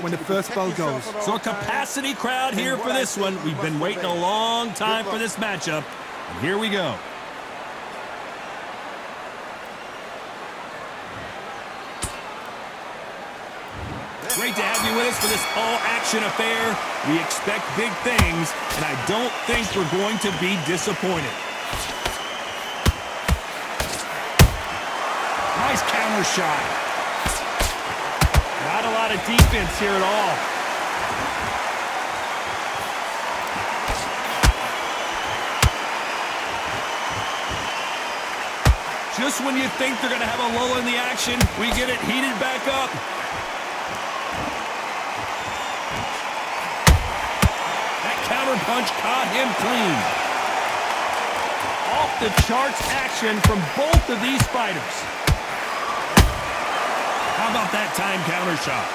when the first bell goes. So a capacity crowd here for this one. We've been waiting a long time for this matchup. And here we go. Great to have you with us for this all-action affair. We expect big things, and I don't think we're going to be disappointed. Nice counter shot. Not a lot of defense here at all. Just when you think they're going to have a lull in the action, we get it heated back up. Counter punch caught him clean. Off the charts action from both of these fighters. How about that time counter shot?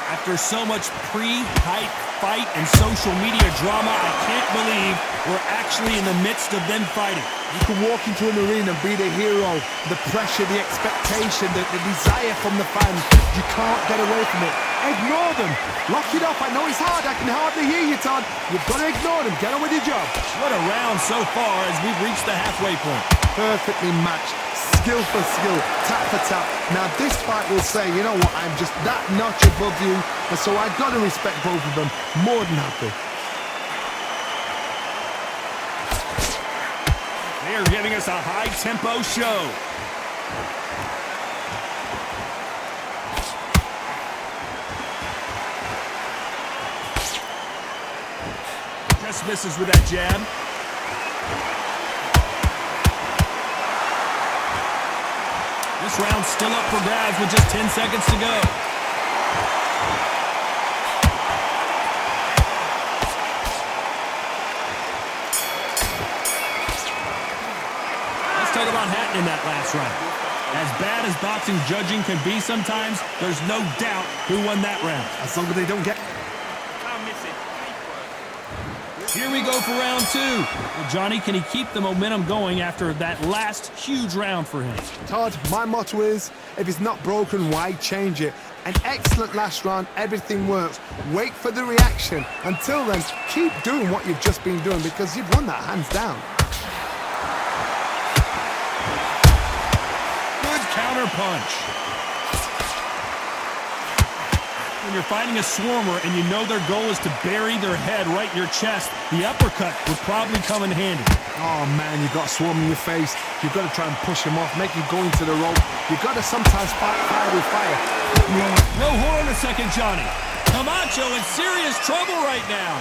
After so much pre-hype fight and social media drama, I can't believe we're actually in the midst of them fighting. You can walk into an arena and be the hero. The pressure, the expectation, the desire from the fans. You can't get away from it. Ignore them. Lock it up. I know it's hard. I can hardly hear you, Todd. You've got to ignore them. Get on with your job. What a round so far as we've reached the halfway point. Perfectly matched. Skill for skill. Tap for tap. Now this fight will say, you know what, I'm just that notch above you. And so I've got to respect both of them. More than happy. They're giving us a high-tempo show. Just misses with that jab. This round's still up for grabs with just 10 seconds to go. Let's talk about Hatton in that last round. As bad as boxing judging can be sometimes, there's no doubt who won that round. As long as they don't get... Here we go for round two. Well, Johnny, can he keep the momentum going after that last huge round for him? Todd, my motto is, if it's not broken, why change it? An excellent last round, everything works. Wait for the reaction. Until then, keep doing what you've just been doing because you've won that hands down. Good counter punch. When you're fighting a swarmer and you know their goal is to bury their head right in your chest, the uppercut would probably come in handy. Oh man, you've got a swarm in your face. You've got to try and push him off, make him go into the rope. You've got to sometimes fight fire with fire. No, hold on a second, Johnny. Camacho in serious trouble right now.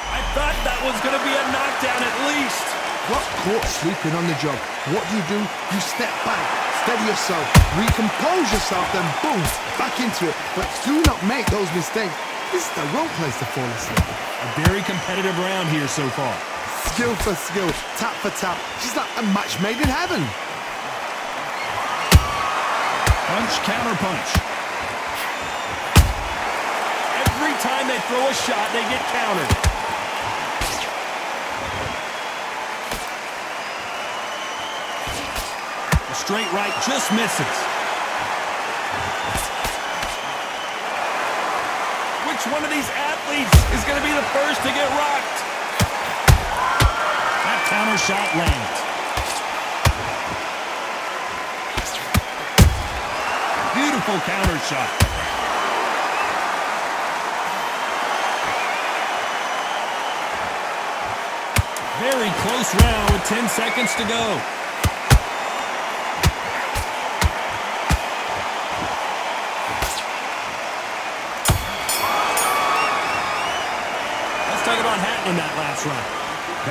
I thought that was going to be a knockdown at least. Got caught sleeping on the job. What do? You step back, steady yourself, recompose yourself, then boom, back into it. But do not make those mistakes. This is the wrong place to fall asleep. A very competitive round here so far. Skill for skill, tap for tap. She's like a match made in heaven. Punch, counter punch. Every time they throw a shot, they get countered. Straight right just misses. Which one of these athletes is going to be the first to get rocked? That counter shot lands. Beautiful counter shot. Very close round with 10 seconds to go. Talk about Hatton in that last round.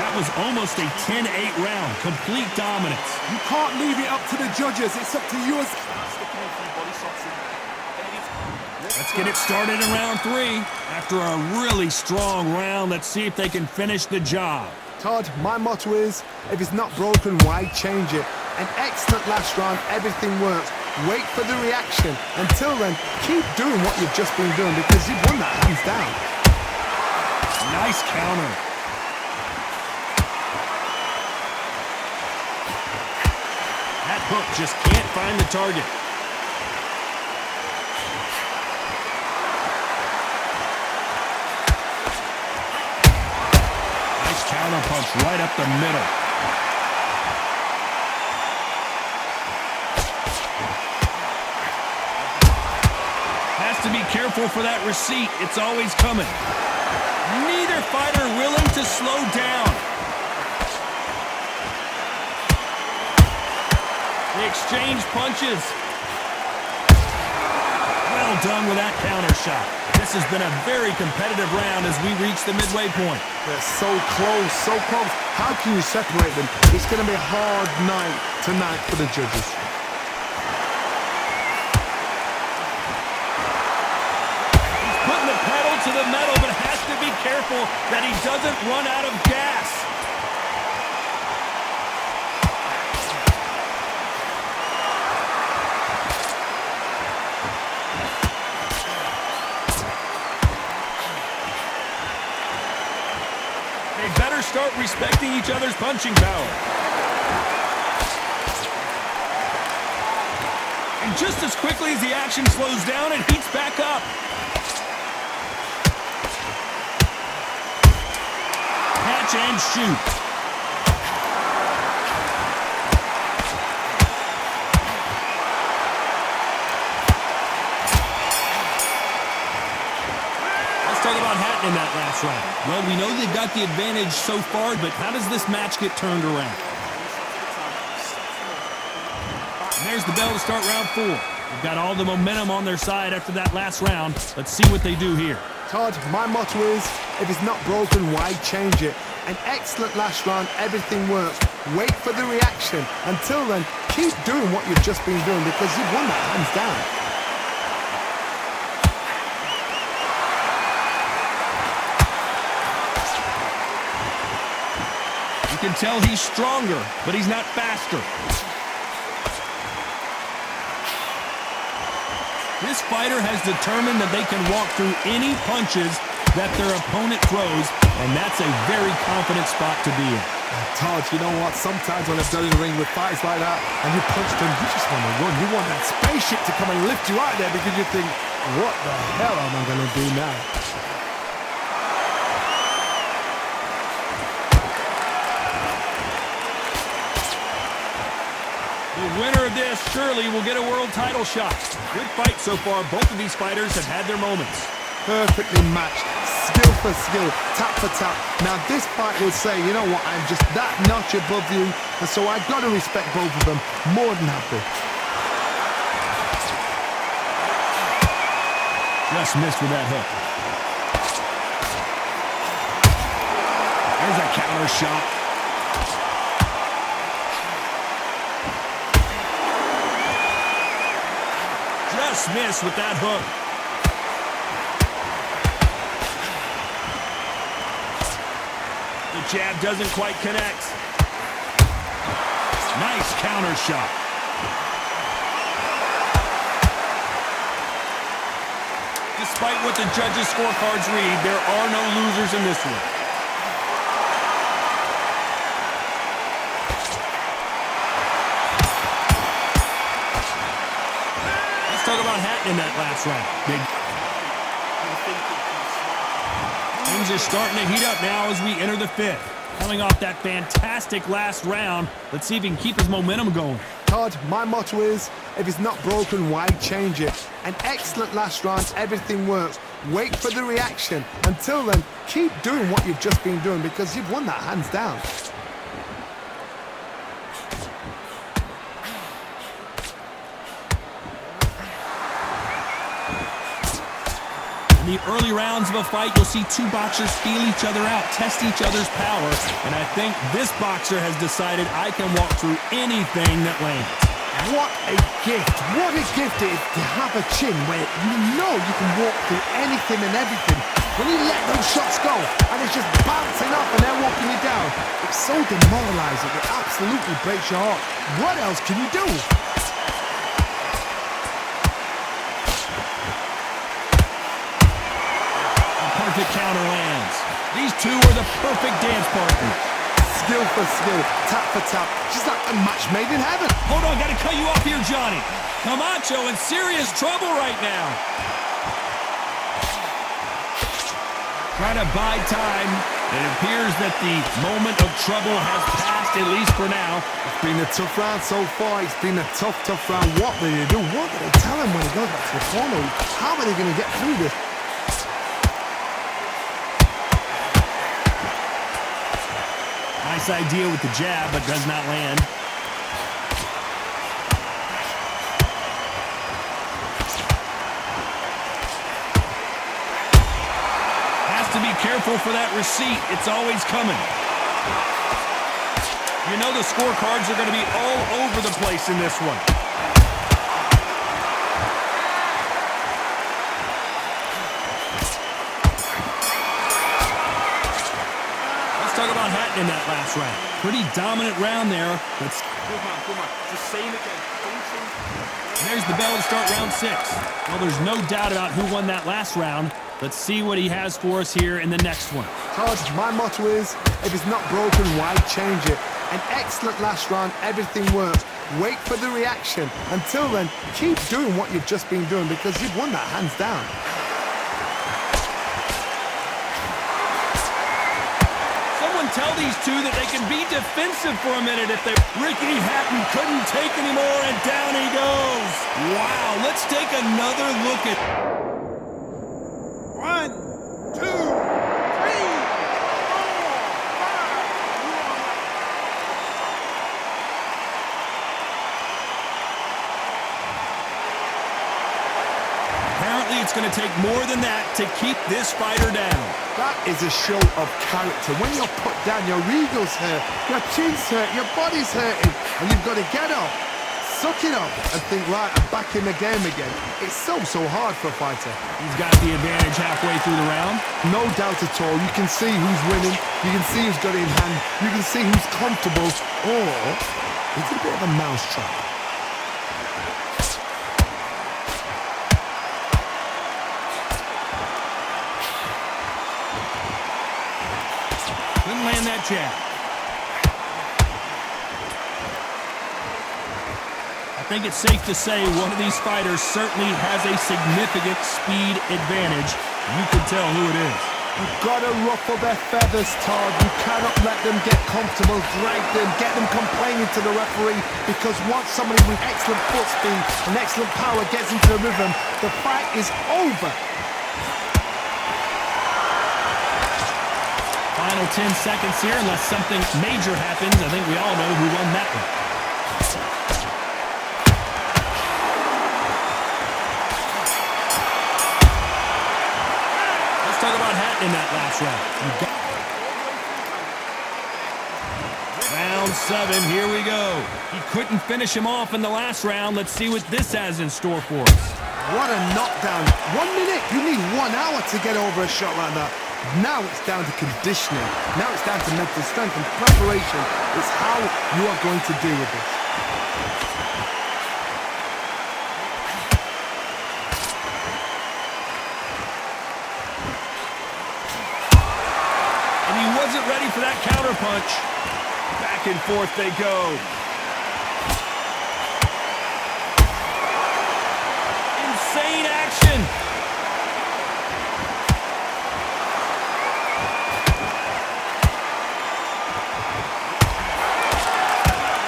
That was almost a 10-8 round. Complete dominance. You can't leave it up to the judges. It's up to you. Let's get it started in round three. After a really strong round, let's see if they can finish the job. Todd, my motto is, if it's not broken, why change it? An excellent last round. Everything works. Wait for the reaction. Until then, keep doing what you've just been doing because you've won that hands down. Nice counter. hook just can't find the target. Nice counter punch right up the middle. Has to be careful for that receipt. It's always coming. Neither fighter willing to slow down. They exchange punches. Well done with that counter shot. This has been a very competitive round as we reach the midway point. They're so close, so close. How can you separate them? It's going to be a hard night tonight for the judges. He's putting the pedal to the metal, but has to be careful that he doesn't run out of gas. They better start respecting each other's punching power. And just as quickly as the action slows down, it heats back up. Catch and shoot. Talk about Hatton in that last round. Well, we know they've got the advantage so far, but how does this match get turned around? And there's the bell to start round 4. They've got all the momentum on their side after that last round. Let's see what they do here. Todd, my motto is, if it's not broken, why change it? An excellent last round, everything works. Wait for the reaction. Until then, keep doing what you've just been doing because you've won that hands down. You can tell he's stronger, but he's not faster. This fighter has determined that they can walk through any punches that their opponent throws, and that's a very confident spot to be in. Todd, you know what? Sometimes when I've done in the ring with fights like that, and you punch them, you just want to run. You want that spaceship to come and lift you out there because you think, what the hell am I going to do now? The winner of this surely will get a world title shot. Good fight so far. Both of these fighters have had their moments. Perfectly matched, skill for skill, tap for tap. Now this fight will say, you know what, I'm just that notch above you, and so I've got to respect both of them. More than happy. Just missed with that hook. There's a counter shot. Just missed with that hook. The jab doesn't quite connect. Nice counter shot. Despite what the judges' scorecards read, there are no losers in this one. Let's talk about Hatton in that last round. Things are starting to heat up now as we enter the 5th. Coming off that fantastic last round, let's see if he can keep his momentum going. Todd, my motto is, if it's not broken, why change it? An excellent last round, everything works. Wait for the reaction. Until then, keep doing what you've just been doing because you've won that hands down. In the early rounds of a fight, you'll see two boxers feel each other out, test each other's power, and I think this boxer has decided I can walk through anything that lands. What a gift. What a gift it is to have a chin where you know you can walk through anything and everything. When you let those shots go and it's just bouncing up and they're walking you down, it's so demoralizing. It absolutely breaks your heart. What else can you do? Perfect counter lands. These two are the perfect dance partners. skill for skill, tap for tap. She's like a match made in heaven. Hold on, gotta cut you off here, Johnny. Camacho in serious trouble right now. Trying to buy time. It appears that the moment of trouble has passed, at least for now. It's been a tough round so far. It's been a tough round. What do they do? What do they tell him when he goes back to the corner? How are they going to get through this? Nice idea with the jab, but does not land. To be careful for that receipt. It's always coming. You know the scorecards are going to be all over the place in this one. Let's talk about Hatton in that last round. Pretty dominant round there. Come on. Just say it again. There's the bell to start round 6. Well, there's no doubt about who won that last round. Let's see what he has for us here in the next one. Todd, my motto is, if it's not broken, why change it? An excellent last round, everything worked. Wait for the reaction. Until then, keep doing what you've just been doing because you've won that hands down. Someone tell these two that they can be defensive for a minute if they... Ricky Hatton couldn't take anymore, and down he goes. Wow, let's take another look at... 1, 2, 3, 4, 5. Apparently, it's going to take more than that to keep this fighter down. That is a show of character. When you're put down, your eagle's hurt, your chin's hurt, your body's hurting, and you've got to get up, suck it up, and think, right, I'm back in the game again. It's so hard for a fighter. He's got the advantage halfway through the round. No doubt at all. You can see who's winning. You can see who's got it in hand. You can see who's comfortable. Or it's a bit of a mousetrap. Couldn't land that jab. I think it's safe to say one of these fighters certainly has a significant speed advantage. You can tell who it is. You've got to ruffle their feathers, Todd. You cannot let them get comfortable, drag them, get them complaining to the referee, because once somebody with excellent foot speed and excellent power gets into the rhythm, the fight is over. Final 10 seconds here, unless something major happens. I think we all know who won that one. Talk about Hatton in that last round. Round 7, here we go. He couldn't finish him off in the last round. Let's see what this has in store for us. What a knockdown. 1 minute, you need 1 hour to get over a shot like that. Now it's down to conditioning. Now it's down to mental strength and preparation. It's how you are going to deal with this. Wasn't ready for that counter punch. Back and forth they go. Insane action.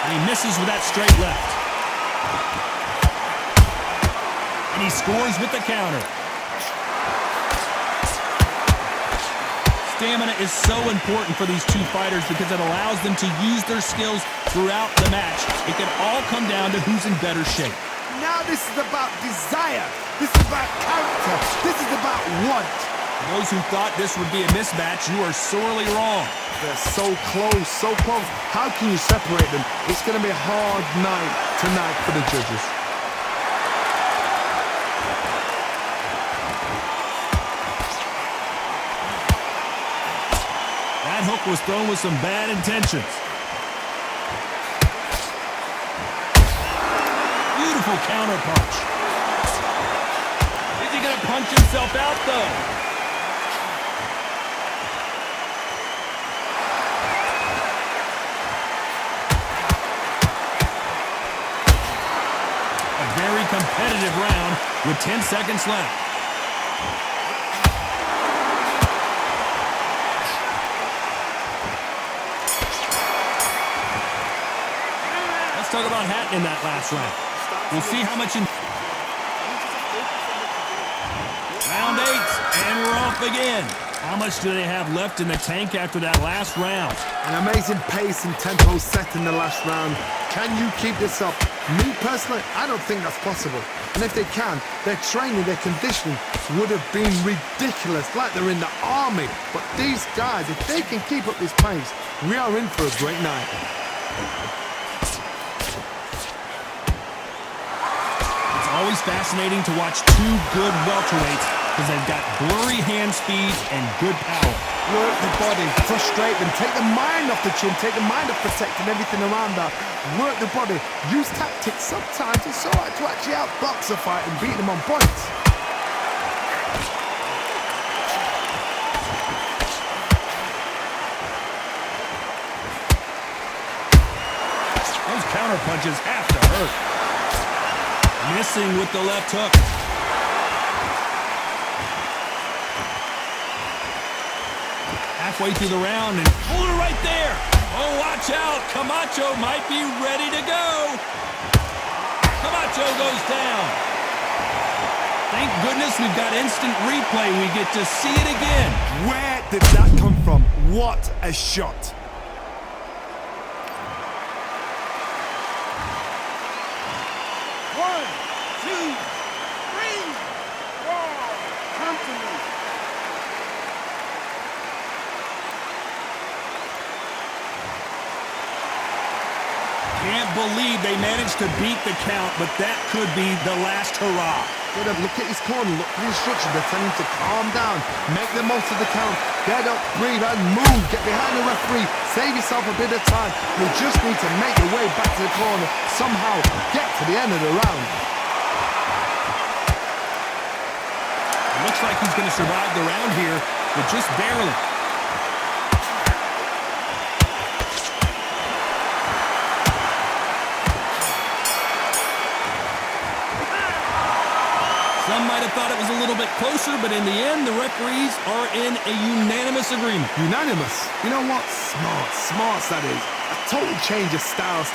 And he misses with that straight left. And he scores with the counter. Stamina is so important for these two fighters because it allows them to use their skills throughout the match. It can all come down to who's in better shape. Now this is about desire. This is about character. This is about want. For those who thought this would be a mismatch, you are sorely wrong. They're so close, so close. How can you separate them? It's going to be a hard night tonight for the judges. That hook was thrown with some bad intentions. Beautiful counter punch. Is he going to punch himself out, though? competitive round with 10 seconds left. Let's talk about Hatton in that last round. We'll see how much in... Round 8, and we're off again. How much do they have left in the tank after that last round? An amazing pace and tempo set in the last round. Can you keep this up? Me personally, I don't think that's possible. And if they can, their training, their conditioning would have been ridiculous, like they're in the army. But these guys, if they can keep up this pace, we are in for a great night. It's always fascinating to watch two good welterweights because they've got blurry hand speed and good power. Work the body, frustrate them, take the mind off the chin, take the mind off protecting everything around that. Work the body, use tactics. Sometimes it's alright to actually outbox a fight and beat them on points. Those counter punches have to hurt. Missing with the left hook. Halfway through the round and hold it right there. Oh, watch out. Camacho might be ready to go. Camacho goes down. Thank goodness we've got instant replay. We get to see it again. Where did that come from? What a shot. One, two, three, four. Come to me. Can't believe they managed to beat the count, but that could be the last hurrah. Look at his corner, look at the instructions. They're telling him to calm down, make the most of the count, get up, breathe, and move. Get behind the referee, save yourself a bit of time. You just need to make your way back to the corner, somehow get to the end of the round. It looks like he's going to survive the round here, but just barely. Some might have thought it was a little bit closer, but in the end, the referees are in a unanimous agreement. Unanimous? You know what? Smart, that is. A total change of styles.